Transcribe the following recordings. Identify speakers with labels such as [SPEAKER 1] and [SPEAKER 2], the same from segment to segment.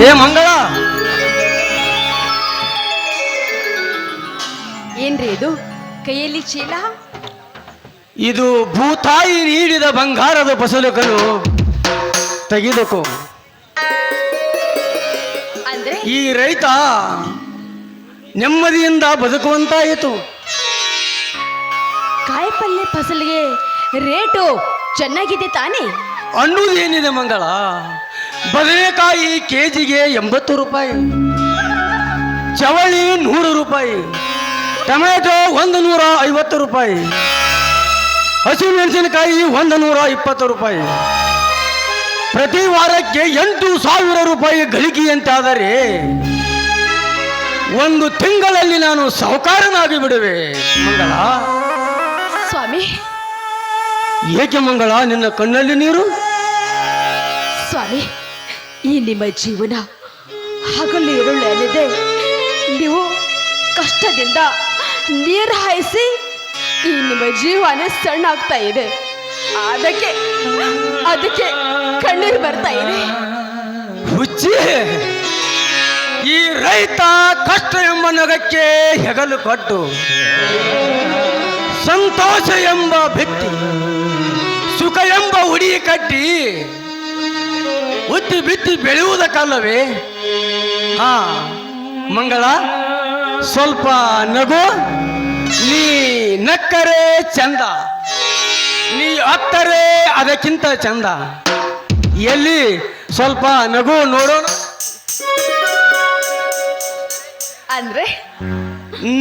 [SPEAKER 1] ಏ ಮಂಗಳ,
[SPEAKER 2] ಏನ್ರಿ ಇದು ಕೈಯಲ್ಲಿ ಚೀಲ?
[SPEAKER 1] ಇದು ಭೂತಾಯಿ ನೀಡಿದ ಬಂಗಾರದ ಫಸಲುಗಳು, ತೆಗೆದುಕೋ.
[SPEAKER 2] ಅಂದ್ರೆ
[SPEAKER 1] ಈ ರೈತ ನೆಮ್ಮದಿಯಿಂದ ಬದುಕುವಂತಾಯಿತು.
[SPEAKER 2] ಕಾಯಿಪಲ್ಯ ಫಸಲಿಗೆ ರೇಟು ಚೆನ್ನಾಗಿದೆ ತಾನೇ?
[SPEAKER 1] ಅನ್ನುವುದೇನಿದೆ ಮಂಗಳ, ಬದನೆಕಾಯಿ ಕೆಜಿಗೆ 80 ರೂಪಾಯಿ, ಚವಳಿ 100 ರೂಪಾಯಿ, ಟೊಮೆಟೊ 150 ರೂಪಾಯಿ, ಹಸಿಮೆಣಸಿನಕಾಯಿ 120 ರೂಪಾಯಿ. ಪ್ರತಿ ವಾರಕ್ಕೆ 8,000 ರೂಪಾಯಿ ಗಳಿಕೆಯಂತಾದರೆ ಒಂದು ತಿಂಗಳಲ್ಲಿ ನಾನು ಸಾಹುಕಾರನಾಗಿ ಬಿಡುವೆ. ಮಂಗಳ,
[SPEAKER 2] ಸ್ವಾಮಿ,
[SPEAKER 1] ಏಕೆ ಮಂಗಳ ನಿನ್ನ ಕಣ್ಣಲ್ಲಿ ನೀರು?
[SPEAKER 2] ಸ್ವಾಮಿ, ಈ ನಿಮ್ಮ ಜೀವನ ಹಗಲು ಇರುಳು ಎನ್ನಿದೆ. ನೀವು ಕಷ್ಟದಿಂದ ನೀರು ಹಾಯಿಸಿ ಈ ನಿಮ್ಮ ಜೀವನ ಸಣ್ಣ ಆಗ್ತಾ ಇದೆ. ಅದಕ್ಕೆ ಕಣ್ಣೀರು ಬರ್ತಾ ಇದೆ.
[SPEAKER 1] ಹುಚ್ಚಿ, ಈ ರೈತ ಕಷ್ಟ ಎಂಬ ನಗಕ್ಕೆ ಹೆಗಲು ಕೊಟ್ಟು ಸಂತೋಷ ಎಂಬ ಭಿತ್ತಿ, ಸುಖ ಎಂಬ ಉಡಿ ಕಟ್ಟಿ ಉತ್ತಿ ಬಿತ್ತಿ ಬೆಳೆಯುವುದಕ್ಕಲ್ಲವೇ? ಹಾ ಮಂಗಳ, ಸ್ವಲ್ಪ ನಗು. ನೀ ನಕ್ಕರೆ ಚಂದ, ನೀ ಅತ್ತರೆ ಅದಕ್ಕಿಂತ ಚಂದ. ಎಲ್ಲಿ ಸ್ವಲ್ಪ ನಗು ನೋಡೋಣ.
[SPEAKER 2] ಅಂದ್ರೆ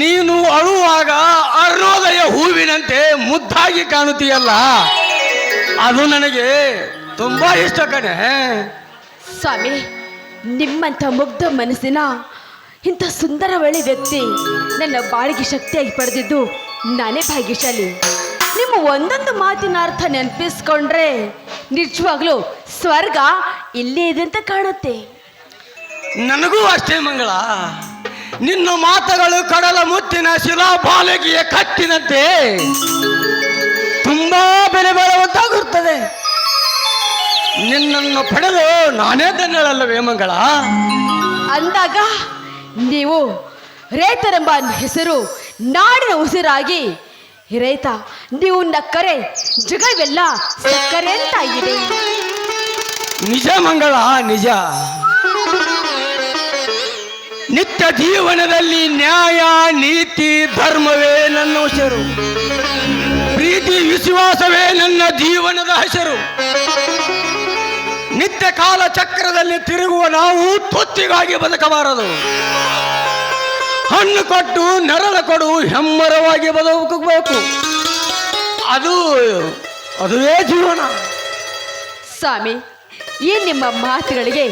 [SPEAKER 1] ನೀನು ಅಳುವಾಗ ಅರುಣೋದಯ ಹೂವಿನಂತೆ ಮುದ್ದಾಗಿ ಕಾಣುತ್ತೀಯಲ್ಲ, ಅದು ನನಗೆ ತುಂಬಾ ಇಷ್ಟ ಕಣೆ.
[SPEAKER 2] ಸ್ವಾಮಿ, ನಿಮ್ಮಂಥ ಮುಗ್ಧ ಮನಸ್ಸಿನ ಇಂಥ ಸುಂದರವಳಿ ವ್ಯಕ್ತಿ ನನ್ನ ಬಾಳಿಗೆ ಶಕ್ತಿಯಾಗಿ ಪಡೆದಿದ್ದು ನಾನೇ ಭಾಗ್ಯಶಾಲಿ. ನಿಮ್ಮ ಒಂದೊಂದು ಮಾತಿನ ಅರ್ಥ ನೆನಪಿಸ್ಕೊಂಡ್ರೆ ನಿಜವಾಗ್ಲೂ ಸ್ವರ್ಗ ಇಲ್ಲೇ ಇದೆ ಅಂತ ಕಾಣುತ್ತೆ.
[SPEAKER 1] ನನಗೂ ಅಷ್ಟೇ ಮಂಗಳ, ನಿನ್ನ ಮಾತುಗಳು ಕಡಲ ಮುತ್ತಿನ ಶಿಲಾಬಾಲಕಿಯ ಕಟ್ಟಿನಂತೆ ತುಂಬಾ ಬೆಲೆ ಬಾಳುವಂತಾಗಿರುತ್ತದೆ. ನಿನ್ನನ್ನು ಪಡೆದು ನಾನೇ ಧನ್ಯಳಲ್ಲವೇ ಮಂಗಳ?
[SPEAKER 2] ಅಂದಾಗ ನೀವು ರೈತರೆಂಬ ಹೆಸರು ನಾಡಿನ ಉಸಿರಾಗಿ, ರೈತ ನೀವು ನಕ್ಕರೆ ಜಗವೆಲ್ಲ ಸಕ್ಕರೆ ಅಂತಾಗಿದೆ.
[SPEAKER 1] ನಿಜ ಮಂಗಳ, ನಿಜ. ನಿತ್ಯ ಜೀವನದಲ್ಲಿ ನ್ಯಾಯ, ನೀತಿ, ಧರ್ಮವೇ ನನ್ನ ಉಸಿರು, ಪ್ರೀತಿ, ವಿಶ್ವಾಸವೇ ನನ್ನ ಜೀವನದ ಹೆಸರು. ನಿತ್ಯ ಕಾಲ ಚಕ್ರದಲ್ಲಿ ತಿರುಗುವ ನಾವು ತುತ್ತಿಗಾಗಿ ಬದುಕಬಾರದು. ಹಣ್ಣು ಕೊಟ್ಟು ನೆರಳು ಕೊಡು ಹೆಮ್ಮರವಾಗಿ ಬದುಕಬೇಕು. ಅದುವೇ ಜೀವನ.
[SPEAKER 2] ಸ್ವಾಮಿ, ಈ ನಿಮ್ಮ ಮಾತುಗಳಿಗೆ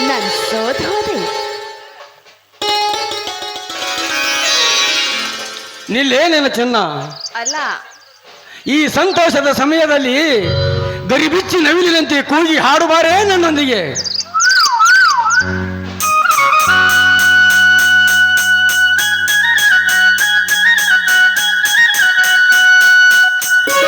[SPEAKER 2] ನಾನು ಸೋತು ಹೋದೆ.
[SPEAKER 1] ನಿಲ್ಲೇನೇನು ಚೆನ್ನ,
[SPEAKER 2] ಅಲ್ಲ,
[SPEAKER 1] ಈ ಸಂತೋಷದ ಸಮಯದಲ್ಲಿ ಗರಿಬಿಚ್ಚಿ ನವಿಲಿನಂತೆ ಕೂಗಿ ಹಾಡುಬಾರೇ ನನ್ನೊಂದಿಗೆ.